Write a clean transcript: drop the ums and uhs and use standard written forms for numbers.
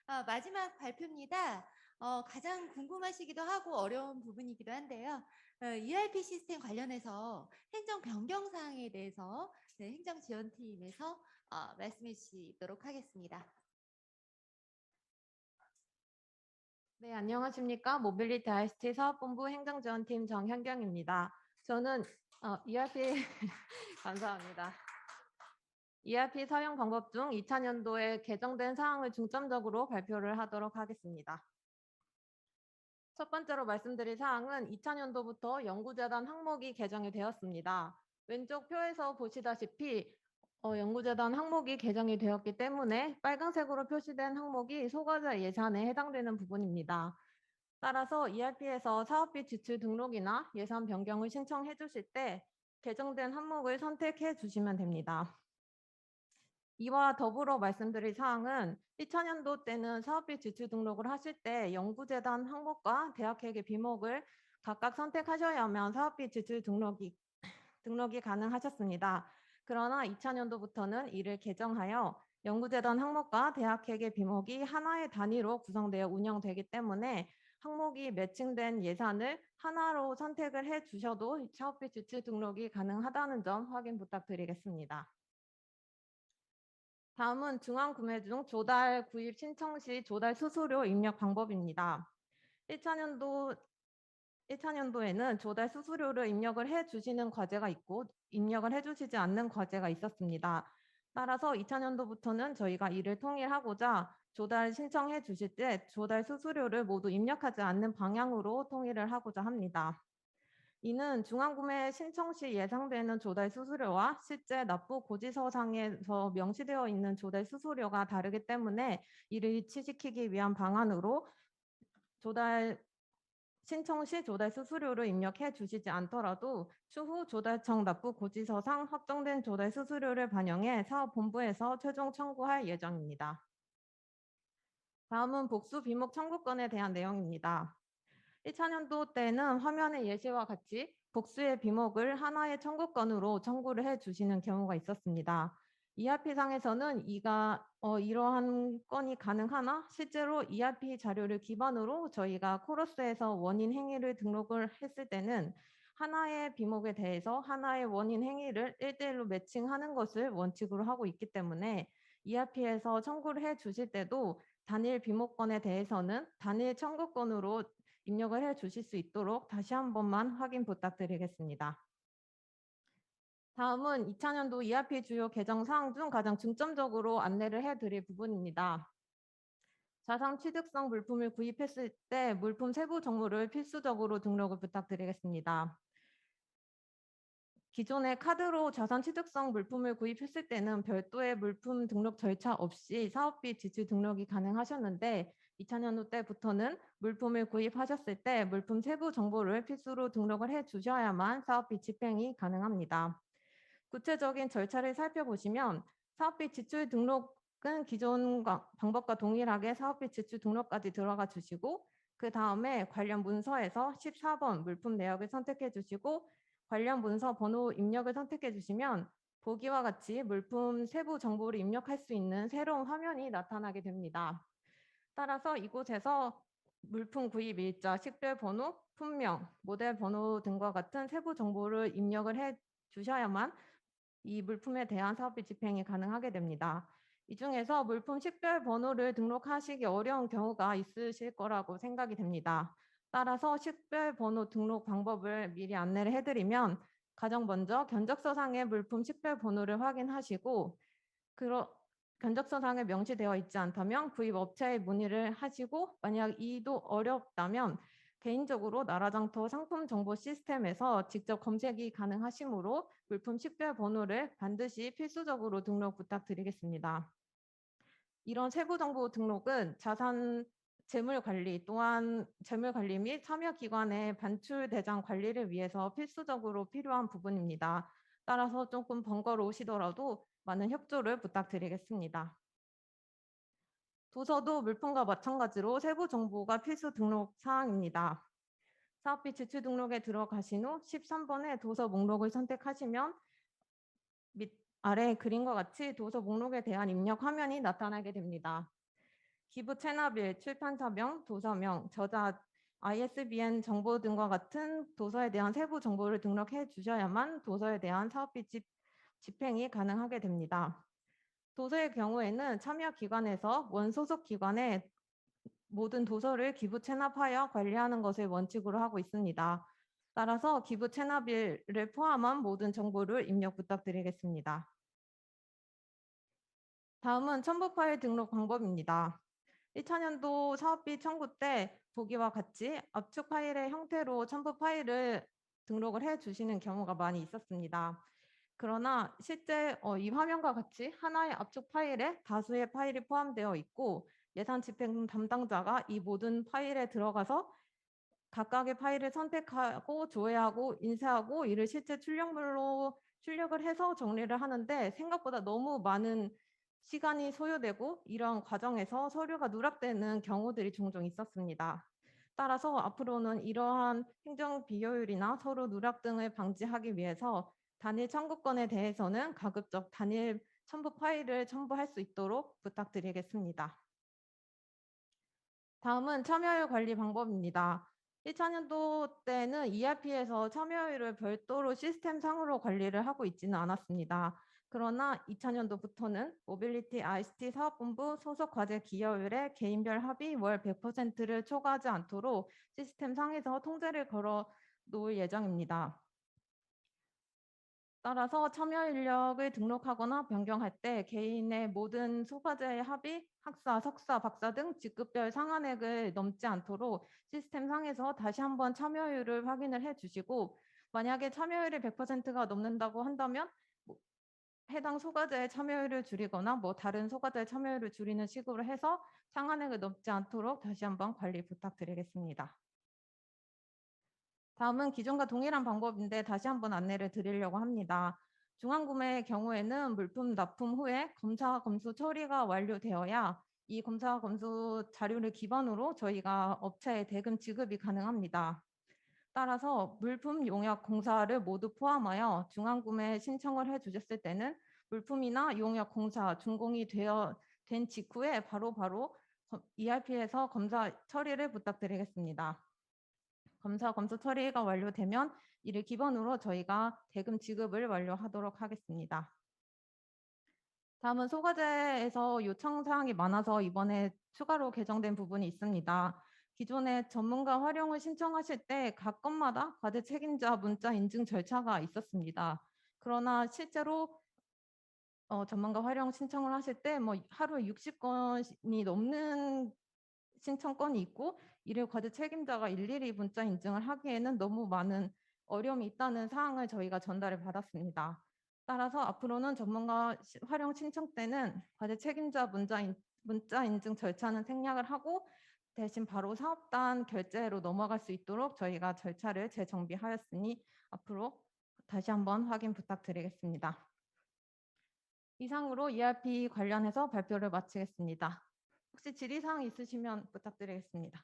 마지막 발표입니다. 가장 궁금하시기도 하고 어려운 부분이기도 한데요. ERP 시스템 관련해서 행정 변경 사항에 대해서 행정지원팀에서 말씀해 주시도록 하겠습니다. 네, 안녕하십니까. 모빌리티 ICT 사업본부 행정지원팀 정현경입니다. 저는 ERP 감사합니다. ERP 사용 방법 중 2000년도에 개정된 사항을 중점적으로 발표를 하도록 하겠습니다. 첫 번째로 말씀드릴 사항은 2000년도부터 연구재단 항목이 개정이 되었습니다. 왼쪽 표에서 보시다시피 연구재단 항목이 개정이 되었기 때문에 빨간색으로 표시된 항목이 소과자 예산에 해당되는 부분입니다. 따라서 ERP에서 사업비 지출 등록이나 예산 변경을 신청해 주실 때 개정된 항목을 선택해 주시면 됩니다. 이와 더불어 말씀드릴 사항은 2000년도 때는 사업비 지출 등록을 하실 때 연구재단 항목과 대학회계 비목을 각각 선택하셔야만 사업비 지출 등록이 가능하셨습니다. 그러나 2000년도부터는 이를 개정하여 연구재단 항목과 대학회계 비목이 하나의 단위로 구성되어 운영되기 때문에 항목이 매칭된 예산을 하나로 선택을 해 주셔도 사업비 지출 등록이 가능하다는 점 확인 부탁드리겠습니다. 다음은 중앙구매 중 조달 구입 신청 시 조달 수수료 입력 방법입니다. 1차년도에는 조달 수수료를 입력을 해 주시는 과제가 있고 입력을 해 주시지 않는 과제가 있었습니다. 따라서 2차년도부터는 저희가 이를 통일하고자 조달 신청해 주실 때 조달 수수료를 모두 입력하지 않는 방향으로 통일을 하고자 합니다. 이는 중앙구매 신청 시 예상되는 조달 수수료와 실제 납부 고지서상에서 명시되어 있는 조달 수수료가 다르기 때문에 이를 일치시키기 위한 방안으로 조달 신청 시 조달 수수료를 입력해 주시지 않더라도 추후 조달청 납부 고지서상 확정된 조달 수수료를 반영해 사업본부에서 최종 청구할 예정입니다. 다음은 복수 비목 청구권에 대한 내용입니다. 1차년도 때는 화면의 예시와 같이 복수의 비목을 하나의 청구권으로 청구를 해 주시는 경우가 있었습니다. ERP상에서는 이러한 건이 가능하나 실제로 ERP 자료를 기반으로 저희가 코러스에서 원인 행위를 등록을 했을 때는 하나의 비목에 대해서 하나의 원인 행위를 1대1로 매칭하는 것을 원칙으로 하고 있기 때문에 ERP에서 청구를 해 주실 때도 단일 비목권에 대해서는 단일 청구권으로 입력을 해 주실 수 있도록 다시 한 번만 확인 부탁드리겠습니다. 다음은 2000년도 ERP 주요 개정 사항 중 가장 중점적으로 안내를 해드릴 부분입니다. 자산 취득성 물품을 구입했을 때 물품 세부 정보를 필수적으로 등록을 부탁드리겠습니다. 기존의 카드로 자산 취득성 물품을 구입했을 때는 별도의 물품 등록 절차 없이 사업비 지출 등록이 가능하셨는데 2000년도 때부터는 물품을 구입하셨을 때 물품 세부 정보를 필수로 등록을 해 주셔야만 사업비 집행이 가능합니다. 구체적인 절차를 살펴보시면 사업비 지출 등록은 기존 방법과 동일하게 사업비 지출 등록까지 들어가 주시고 그 다음에 관련 문서에서 14번 물품 내역을 선택해 주시고 관련 문서 번호 입력을 선택해 주시면 보기와 같이 물품 세부 정보를 입력할 수 있는 새로운 화면이 나타나게 됩니다. 따라서 이곳에서 물품 구입 일자, 식별 번호, 품명, 모델 번호 등과 같은 세부 정보를 입력을 해 주셔야만 이 물품에 대한 사업비 집행이 가능하게 됩니다. 이 중에서 물품 식별 번호를 등록하시기 어려운 경우가 있으실 거라고 생각이 됩니다. 따라서 식별 번호 등록 방법을 미리 안내를 해드리면 가장 먼저 견적서상의 물품 식별 번호를 확인하시고 견적서상에 명시되어 있지 않다면 구입 업체에 문의를 하시고 만약 이도 어렵다면 개인적으로 나라장터 상품 정보 시스템에서 직접 검색이 가능하시므로 물품 식별 번호를 반드시 필수적으로 등록 부탁드리겠습니다. 이런 세부 정보 등록은 자산 재물 관리 또한 재물 관리 및 참여 기관의 반출 대장 관리를 위해서 필수적으로 필요한 부분입니다. 따라서 조금 번거로우시더라도 많은 협조를 부탁드리겠습니다. 도서도 물품과 마찬가지로 세부 정보가 필수 등록 사항입니다. 사업비 지출 등록에 들어가신 후 13번의 도서 목록을 선택하시면 밑 아래 그림과 같이 도서 목록에 대한 입력 화면이 나타나게 됩니다. 기부 체납일, 출판사명, 도서명, 저자, ISBN 정보 등과 같은 도서에 대한 세부 정보를 등록해 주셔야만 도서에 대한 사업비 집행이 가능하게 됩니다. 도서의 경우에는 참여 기관에서 원소속 기관에 모든 도서를 기부 체납하여 관리하는 것을 원칙으로 하고 있습니다. 따라서 기부 체납일을 포함한 모든 정보를 입력 부탁드리겠습니다. 다음은 첨부 파일 등록 방법입니다. 1차년도 사업비 청구 때 보기와 같이 압축 파일의 형태로 첨부 파일을 등록을 해 주시는 경우가 많이 있었습니다. 그러나 실제 이 화면과 같이 하나의 압축 파일에 다수의 파일이 포함되어 있고 예산 집행 담당자가 이 모든 파일에 들어가서 각각의 파일을 선택하고 조회하고 인쇄하고 이를 실제 출력물로 출력을 해서 정리를 하는데 생각보다 너무 많은 시간이 소요되고 이런 과정에서 서류가 누락되는 경우들이 종종 있었습니다. 따라서 앞으로는 이러한 행정 비효율이나 서류 누락 등을 방지하기 위해서 단일 청구권에 대해서는 가급적 단일 첨부 파일을 첨부할 수 있도록 부탁드리겠습니다. 다음은 참여율 관리 방법입니다. 1차년도 때는 ERP에서 참여율을 별도로 시스템상으로 관리를 하고 있지는 않았습니다. 그러나 2차년도부터는 모빌리티 ICT 사업본부 소속 과제 기여율의 개인별 합의 월 100%를 초과하지 않도록 시스템상에서 통제를 걸어 놓을 예정입니다. 따라서 참여 인력을 등록하거나 변경할 때 개인의 모든 소과제의 합의, 학사, 석사, 박사 등 직급별 상한액을 넘지 않도록 시스템 상에서 다시 한번 참여율을 확인을 해 주시고 만약에 참여율이 100%가 넘는다고 한다면 해당 소과제의 참여율을 줄이거나 다른 소과제의 참여율을 줄이는 식으로 해서 상한액을 넘지 않도록 다시 한번 관리 부탁드리겠습니다. 다음은 기존과 동일한 방법인데 다시 한번 안내를 드리려고 합니다. 중앙구매의 경우에는 물품 납품 후에 검사 검수 처리가 완료되어야 이 검사 검수 자료를 기반으로 저희가 업체에 대금 지급이 가능합니다. 따라서 물품 용역 공사를 모두 포함하여 중앙구매 신청을 해주셨을 때는 물품이나 용역 공사 준공이 된 직후에 바로 ERP에서 검사 처리를 부탁드리겠습니다. 검사 검수 처리가 완료되면 이를 기반으로 저희가 대금 지급을 완료하도록 하겠습니다. 다음은 소과제에서 요청 사항이 많아서 이번에 추가로 개정된 부분이 있습니다. 기존에 전문가 활용을 신청하실 때 각 건마다 과제 책임자 문자 인증 절차가 있었습니다. 그러나 실제로 전문가 활용 신청을 하실 때 하루에 60건이 넘는 신청건이 있고 이를 과제 책임자가 일일이 문자 인증을 하기에는 너무 많은 어려움이 있다는 사항을 저희가 전달을 받았습니다. 따라서 앞으로는 전문가 활용 신청 때는 과제 책임자 문자 인증 절차는 생략을 하고 대신 바로 사업단 결제로 넘어갈 수 있도록 저희가 절차를 재정비하였으니 앞으로 다시 한번 확인 부탁드리겠습니다. 이상으로 ERP 관련해서 발표를 마치겠습니다. 혹시 질의사항 있으시면 부탁드리겠습니다.